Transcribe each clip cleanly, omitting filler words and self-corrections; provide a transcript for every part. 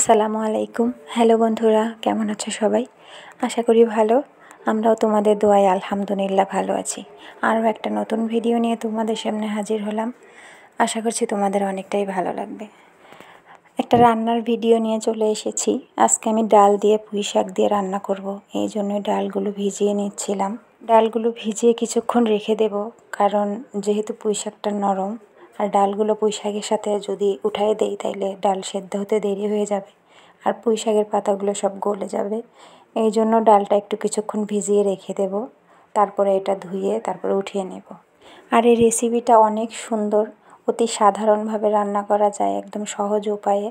আসসালামু আলাইকুম। হ্যালো বন্ধুরা, কেমন আছো সবাই? আশা করি ভালো। আমরাও তোমাদের দোয়ায় আলহামদুলিল্লাহ ভালো আছি। আরও একটা নতুন ভিডিও নিয়ে তোমাদের সামনে হাজির হলাম। আশা করছি তোমাদের অনেকটাই ভালো লাগবে। একটা রান্নার ভিডিও নিয়ে চলে এসেছি। আজকে আমি ডাল দিয়ে পুঁই শাক দিয়ে রান্না করব। এই জন্যই ডালগুলো ভিজিয়ে নিচ্ছিলাম। ডালগুলো ভিজিয়ে কিছুক্ষণ রেখে দেব, কারণ যেহেতু পুঁই শাকটা নরম, আর ডালগুলো পুঁই শাকের সাথে যদি উঠায় দেই তাইলে ডাল সেদ্ধ হতে দেরি হয়ে যাবে, আর পুঁই শাকের পাতাগুলো সব গলে যাবে। এই জন্য ডালটা একটু কিছুক্ষণ ভিজিয়ে রেখে দেব, তারপরে এটা ধুয়ে তারপরে উঠিয়ে নেব। আর এই রেসিপিটা অনেক সুন্দর, অতি সাধারণভাবে রান্না করা যায়, একদম সহজ উপায়ে।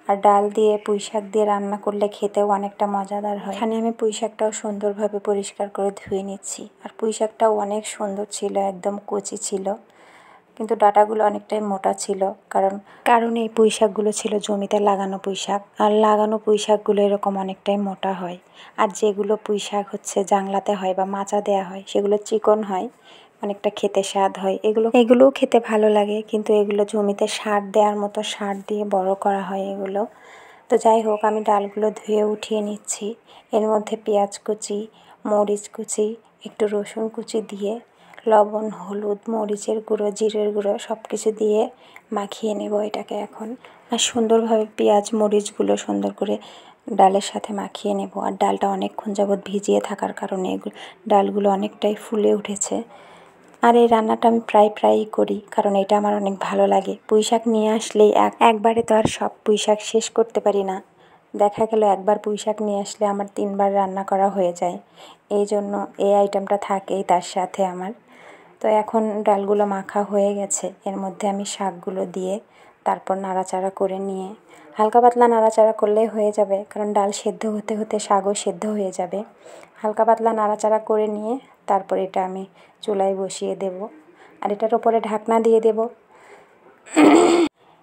আর ডাল দিয়ে পুঁই শাক দিয়ে রান্না করলে খেতেও অনেকটা মজাদার হয়। এখানে আমি পুঁই শাকটাও সুন্দরভাবে পরিষ্কার করে ধুয়ে নিচ্ছি। আর পুঁই শাকটাও অনেক সুন্দর ছিল, একদম কচি ছিল, কিন্তু ডাঁটাগুলো অনেকটাই মোটা ছিল। কারণ এই পুঁই শাকগুলো ছিল জমিতে লাগানো পুঁই শাক, আর লাগানো পুঁই শাকগুলো এরকম অনেকটাই মোটা হয়। আর যেগুলো পুঁই শাক হচ্ছে জাংলাতে হয় বা মাচা দেওয়া হয়, সেগুলো চিকন হয়, অনেকটা খেতে স্বাদ হয়। এগুলোও খেতে ভালো লাগে, কিন্তু এগুলো জমিতে সার দেওয়ার মতো সার দিয়ে বড় করা হয় এগুলো। তো যাই হোক, আমি ডালগুলো ধুয়ে উঠিয়ে নিচ্ছি। এর মধ্যে পেঁয়াজ কুচি, মরিচ কুচি, একটু রসুন কুচি দিয়ে লবণ, হলুদ, মরিচের গুঁড়ো, জিরের গুঁড়ো সব কিছু দিয়ে মাখিয়ে নেব এটাকে এখন। আর সুন্দরভাবে পেঁয়াজ মরিচগুলো সুন্দর করে ডালের সাথে মাখিয়ে নেব। আর ডালটা অনেকক্ষণ যাবৎ ভিজিয়ে থাকার কারণে ডালগুলো অনেকটাই ফুলে উঠেছে। আর এই রান্নাটা আমি প্রায়ই করি, কারণ এটা আমার অনেক ভালো লাগে। পুঁই শাক নিয়ে আসলেই একবারে তো আর সব পুঁই শাক শেষ করতে পারি না। দেখা গেল একবার পুঁই শাক নিয়ে আসলে আমার 3বার রান্না করা হয়ে যায়। এই জন্য এই আইটেমটা থাকেই তার সাথে আমার। তো এখন ডালগুলো মাখা হয়ে গেছে, এর মধ্যে আমি শাকগুলো দিয়ে তারপর নাড়াচাড়া করে নিয়ে, হালকা পাতলা নাড়াচাড়া করলেই হয়ে যাবে, কারণ ডাল সেদ্ধ হতে হতে শাকও সেদ্ধ হয়ে যাবে। হালকা পাতলা নাড়াচাড়া করে নিয়ে তারপর এটা আমি চুলায় বসিয়ে দেব, আর এটার ওপরে ঢাকনা দিয়ে দেব।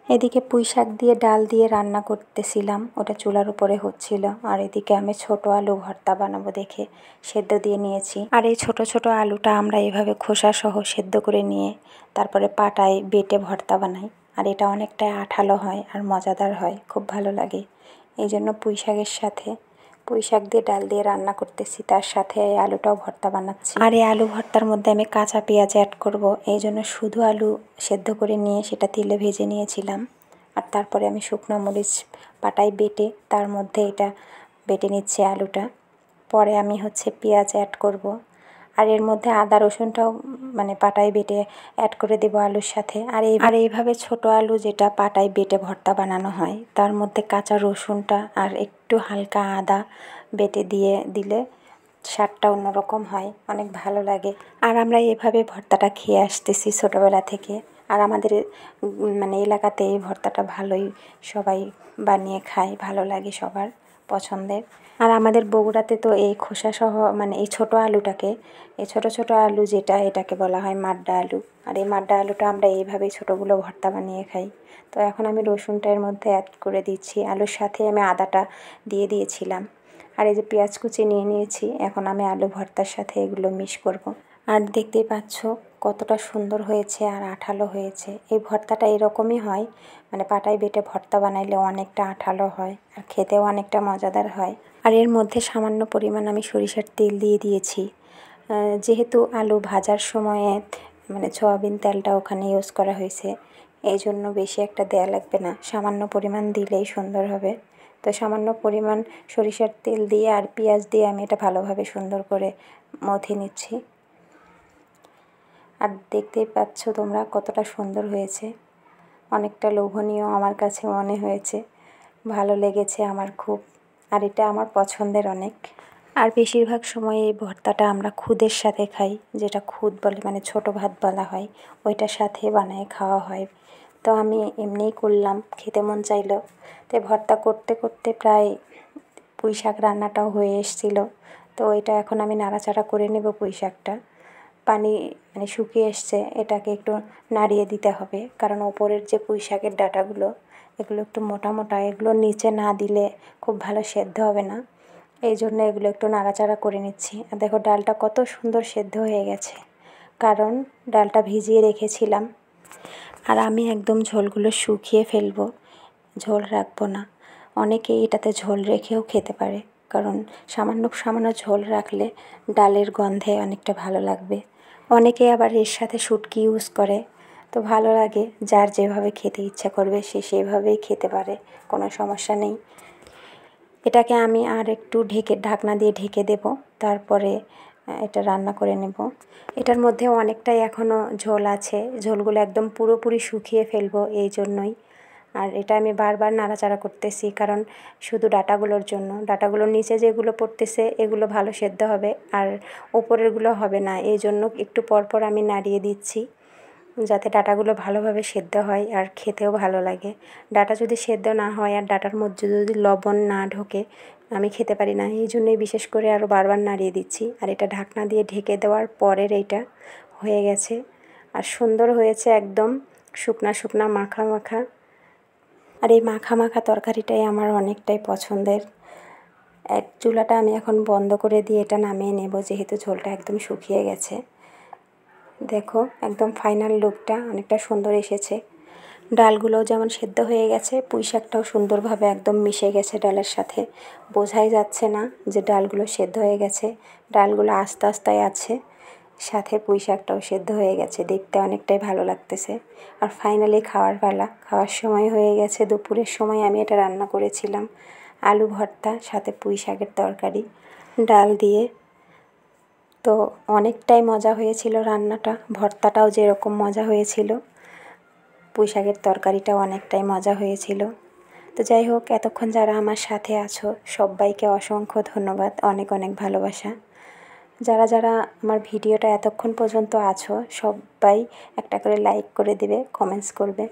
এদিকে পুঁই শাক দিয়ে ডাল দিয়ে রান্না করতেছিলাম, ওটা চুলার উপরে হচ্ছিল। আর এদিকে আমি ছোট আলু ভর্তা বানাবো দেখে সেদ্ধ দিয়ে নিয়েছি। আর এই ছোট ছোট আলুটা আমরা এভাবে খোসা সহ সেদ্ধ করে নিয়ে তারপরে পাটায় বেটে ভর্তা বানাই। আর এটা অনেকটাই আঠালো হয় আর মজাদার হয়, খুব ভালো লাগে। এই জন্য পুঁই শাকের সাথে পুঁই শাক দিয়ে ডাল দিয়ে রান্না করতেছি, তার সাথে এই আলুটাও ভর্তা বানাচ্ছি। আর এই আলু ভর্তার মধ্যে আমি কাঁচা পেঁয়াজ অ্যাড করব, এই জন্য শুধু আলু সেদ্ধ করে নিয়ে সেটা তেলে ভেজে নিয়েছিলাম। আর তারপরে আমি শুকনো মরিচ পাটায় বেটে তার মধ্যে এটা বেটে নিচ্ছি আলুটা। পরে আমি পেঁয়াজ অ্যাড করব, আর এর মধ্যে আদা রসুনটাও পাটায় বেটে অ্যাড করে দেবো আলুর সাথে। আর এইভাবে ছোট আলু যেটা পাটায় বেটে ভর্তা বানানো হয়, তার মধ্যে কাঁচা রসুনটা আর একটু হালকা আদা বেটে দিলে স্বাদটা অন্যরকম হয়, অনেক ভালো লাগে। আর আমরা এভাবে ভর্তাটা খেয়ে আসতেছি ছোটোবেলা থেকে। আর আমাদের এলাকাতে এই ভর্তাটা ভালোই সবাই বানিয়ে খায়, ভালো লাগে সবার পছন্দের। আর আমাদের বগুড়াতে তো এই খোসাসহ এই ছোটো আলুটাকে, এই ছোটো আলু যেটা, এটাকে বলা হয় মাড্ডা আলু। আর এই মাড্ডা আলুটা আমরা এইভাবেই ছোটোগুলো ভর্তা বানিয়ে খাই। তো এখন আমি রসুনটা এর মধ্যে অ্যাড করে দিচ্ছি, আলুর সাথে আমি আদাটা দিয়ে দিয়েছিলাম। আর এই যে পেঁয়াজ কুচি নিয়ে নিয়েছি, এখন আমি আলু ভর্তার সাথে এগুলো মিক্স করব। আর দেখতেই পাচ্ছ কতটা সুন্দর হয়েছে আর আঠালো হয়েছে। এই ভর্তাটা এরকমই হয়, পাটায় বেটে ভর্তা বানাইলে অনেকটা আঠালো হয় আর খেতেও অনেকটা মজাদার হয়। আর এর মধ্যে সামান্য পরিমাণ আমি সরিষার তেল দিয়ে দিয়েছি, যেহেতু আলু ভাজার সময়ে সয়াবিন তেলটা ওখানে ইউজ করা হয়েছে, এই জন্য বেশি একটা দেয়া লাগবে না, সামান্য পরিমাণ দিলেই সুন্দর হবে। তো সামান্য পরিমাণ সরিষার তেল দিয়ে আর পেঁয়াজ দিয়ে আমি এটা ভালোভাবে সুন্দর করে মথে নিচ্ছি। আর দেখতেই পাচ্ছ তোমরা কতটা সুন্দর হয়েছে, অনেকটা লোভনীয় আমার কাছে মনে হয়েছে, ভালো লেগেছে আমার খুব। আর এটা আমার পছন্দের অনেক। আর বেশিরভাগ সময় এই ভর্তাটা আমরা খুদের সাথে খাই, যেটা খুদ বলে ছোট ভাত বলা হয়, ওইটার সাথে বানায় খাওয়া হয়। তো আমি এমনিই করলাম, খেতে মন চাইলো। তো ভর্তা করতে করতে প্রায় পুঁই শাক রান্নাটাও হয়ে এসেছিল। তো এটা এখন আমি নাড়াচাড়া করে নেব। পুঁই শাকটা পানি শুকিয়ে এসছে, এটাকে একটু নাড়িয়ে দিতে হবে, কারণ ওপরের যে পুঁই শাকের ডাঁটাগুলো, এগুলো একটু মোটা মোটা, এগুলো নিচে না দিলে খুব ভালো সেদ্ধ হবে না। এই জন্য এগুলো একটু নাড়াচাড়া করে নিচ্ছি। আর দেখো ডালটা কত সুন্দর সেদ্ধ হয়ে গেছে, কারণ ডালটা ভিজিয়ে রেখেছিলাম। আর আমি একদম ঝোলগুলো শুকিয়ে ফেলবো, ঝোল রাখবো না। অনেকেই এটাতে ঝোল রেখেও খেতে পারে, কারণ সামান্য সামান্য ঝোল রাখলে ডালের গন্ধে অনেকটা ভালো লাগবে। অনেকে আবার এর সাথে শুটকি ইউজ করে, তো ভালো লাগে। যার যেভাবে খেতে ইচ্ছা করবে সে সেভাবেই খেতে পারে, কোনো সমস্যা নেই। এটাকে আমি আর একটু ঢাকনা দিয়ে ঢেকে দেব, তারপরে এটা রান্না করে নেব। এটার মধ্যে অনেকটাই এখনও ঝোল আছে, ঝোলগুলো একদম পুরোপুরি শুকিয়ে ফেলবো এই জন্যই। আর এটা আমি বারবার নাড়াচাড়া করতেছি, কারণ শুধু ডাঁটাগুলোর জন্য। ডাঁটাগুলোর নিচে যেগুলো পড়তেছে এগুলো ভালো সেদ্ধ হবে, আর ওপরেরগুলো হবে না, এই জন্য একটু পরপর আমি নাড়িয়ে দিচ্ছি, যাতে ডাঁটাগুলো ভালোভাবে সেদ্ধ হয় আর খেতেও ভালো লাগে। ডাঁটা যদি সেদ্ধ না হয় আর ডাঁটার মধ্যে যদি লবণ না ঢোকে, আমি খেতে পারি না। এই জন্যই বিশেষ করে আরও বারবার নাড়িয়ে দিচ্ছি। আর এটা ঢাকনা দিয়ে ঢেকে দেওয়ার পরের এইটা হয়ে গেছে, আর সুন্দর হয়েছে, একদম শুকনা শুকনা মাখা মাখা। আর এই মাখা মাখা তরকারিটাই আমার অনেকটাই পছন্দের। চুলাটা আমি এখন বন্ধ করে দিয়ে এটা নামিয়ে নেব, যেহেতু ঝোলটা একদম শুকিয়ে গেছে। দেখো একদম ফাইনাল লুকটা অনেকটা সুন্দর এসেছে। ডালগুলোও যেমন সেদ্ধ হয়ে গেছে, পুঁই শাকটাও সুন্দরভাবে একদম মিশে গেছে ডালের সাথে। বোঝাই যাচ্ছে না যে ডালগুলো সেদ্ধ হয়ে গেছে, ডালগুলো আস্তে আস্তে আছে, সাথে পুঁই শাকটাও সেদ্ধ হয়ে গেছে, দেখতে অনেকটাই ভালো লাগতেছে। আর ফাইনালি খাওয়ার পালা, খাওয়ার সময় হয়ে গেছে। দুপুরের সময় আমি এটা রান্না করেছিলাম, আলু ভর্তা সাথে পুঁই শাকের তরকারি ডাল দিয়ে। তো অনেকটাই মজা হয়েছিল রান্নাটা, ভর্তাটাও যেরকম মজা হয়েছিল, পুঁই শাকের তরকারিটাও অনেকটাই মজা হয়েছিল। তো যাই হোক, এতক্ষণ যারা আমার সাথে আছো সবাইকে অসংখ্য ধন্যবাদ, অনেক অনেক ভালোবাসা। যারা যারা আমার ভিডিওটা এতক্ষণ পর্যন্ত আছো সবাই একটা করে লাইক করে দেবে, কমেন্টস করবে।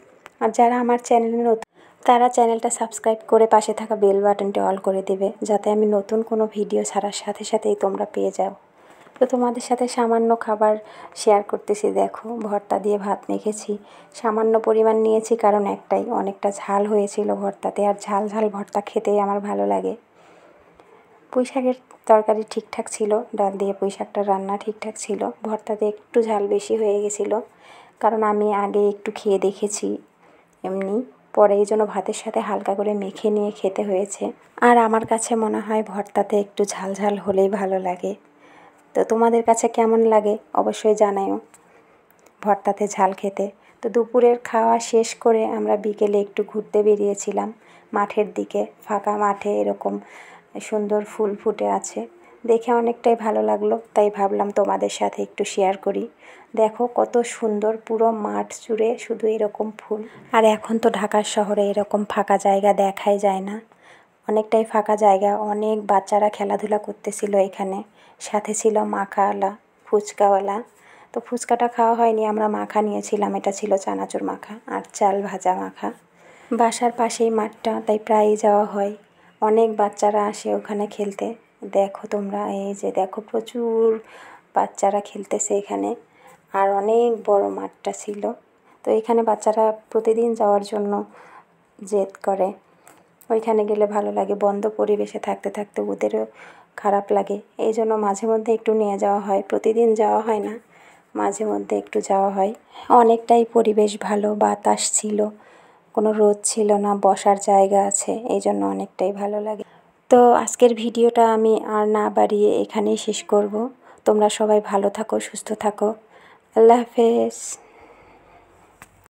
আর যারা আমার চ্যানেলে নতুন তারা চ্যানেলটা সাবস্ক্রাইব করে পাশে থাকা বেল বাটনটি অল করে দেবে, যাতে আমি নতুন কোনো ভিডিও ছাড়ার সাথে সাথেই তোমরা পেয়ে যাও। তো তোমাদের সাথে সামান্য খাবার শেয়ার করতেছি। দেখো ভর্তা দিয়ে ভাত মেখেছি, সামান্য পরিমাণ নিয়েছি, কারণ একটাই, অনেকটা ঝাল হয়েছিল ভর্তাতে, আর ঝাল ঝাল ভর্তা খেতেই আমার ভালো লাগে। পুঁই শাকের তরকারি ঠিকঠাক ছিল, ডাল দিয়ে পুঁই শাকটা রান্না ঠিকঠাক ছিল, ভর্তাতে একটু ঝাল বেশি হয়ে গেছিলো, কারণ আমি আগে একটু খেয়ে দেখেছি এমনি, পরে এই জন্য ভাতের সাথে হালকা করে মেখে নিয়ে খেতে হয়েছে। আর আমার কাছে মনে হয় ভর্তাতে একটু ঝাল ঝাল হলেই ভালো লাগে। তো তোমাদের কাছে কেমন লাগে অবশ্যই জানাও ভর্তাতে ঝাল খেতে। তো দুপুরের খাওয়া শেষ করে আমরা বিকেলে একটু ঘুরতে বেরিয়েছিলাম মাঠের দিকে, ফাঁকা মাঠে এরকম সুন্দর ফুল ফুটে আছে, দেখে অনেকটাই ভালো লাগলো, তাই ভাবলাম তোমাদের সাথে একটু শেয়ার করি। দেখো কত সুন্দর, পুরো মাঠ জুড়ে শুধু এরকম ফুল। আর এখন তো ঢাকার শহরে এরকম ফাঁকা জায়গা দেখাই যায় না, অনেকটাই ফাঁকা জায়গা। অনেক বাচ্চারা খেলাধুলা করতেছিল এখানে, সাথে ছিল মাখাওয়ালা, ফুচকাওয়ালা। তো ফুচকাটা খাওয়া হয়নি, আমরা মাখা নিয়েছিলাম, এটা ছিল চানাচুর মাখা আর চাল ভাজা মাখা। বাসার পাশেই মাঠটা, তাই প্রায়ই যাওয়া হয়। অনেক বাচ্চারা আসে ওখানে খেলতে। দেখো তোমরা, এই যে দেখো প্রচুর বাচ্চারা খেলতেছে এখানে, আর অনেক বড় মাঠটা ছিল। তো এখানে বাচ্চারা প্রতিদিন যাওয়ার জন্য জেদ করে, ওইখানে গেলে ভালো লাগে। বন্ধ পরিবেশে থাকতে থাকতে ওদেরও খারাপ লাগে, এই জন্য মাঝে মধ্যে একটু নিয়ে যাওয়া হয়। প্রতিদিন যাওয়া হয় না, মাঝে মধ্যে একটু যাওয়া হয়। অনেকটাই পরিবেশ ভালো, বাতাস ছিল, কোনো রোদ ছিল না, বসার জায়গা আছে, এই জন্য অনেকটাই ভালো লাগে। তো আজকের ভিডিওটা আমি আর না বাড়িয়ে এখানেই শেষ করব। তোমরা সবাই ভালো থাকো, সুস্থ থাকো। আল্লাহ হাফেজ।